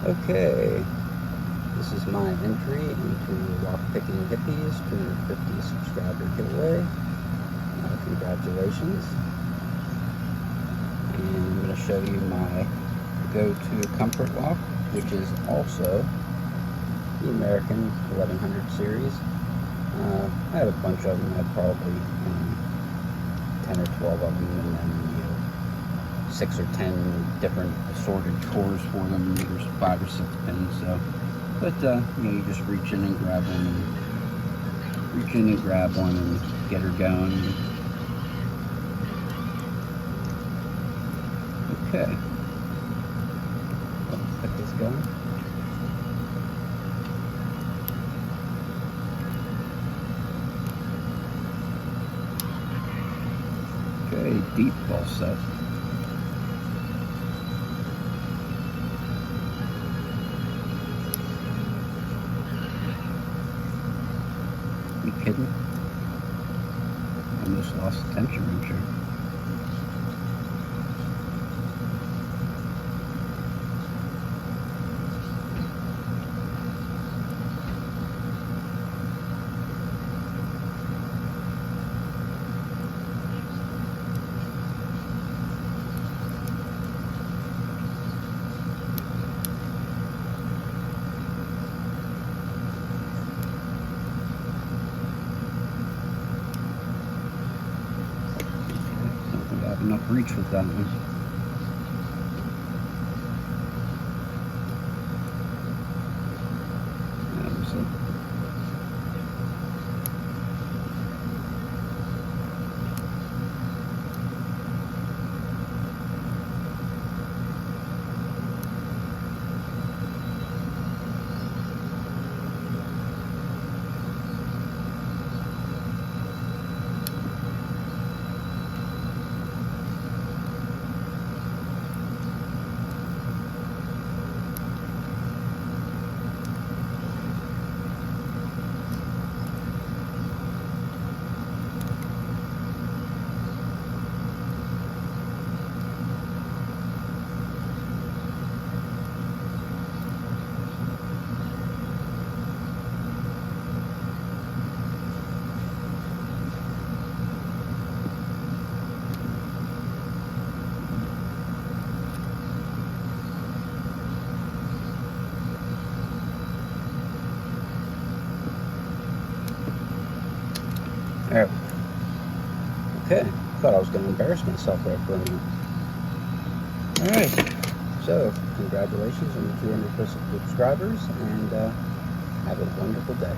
Okay, this is my entry into Walk Picking Hippie's 250 subscriber giveaway. Congratulations. And I'm going to show you my go-to comfort walk, which is also the American 1100 series. I have a bunch of them. I have probably 10 or 12 of them, and then 6 or 10 different assorted cores for them. There's 5 or 6 pins. So, but you just reach in and grab one, and get her going. Okay, let's get this going. Okay, deep ball set. You kidding? Almost lost the tension wrencher. Enough reach with that one. That was it. There. Okay, thought I was going to embarrass myself there for a minute. Alright, so congratulations on the 200 subscribers, and have a wonderful day.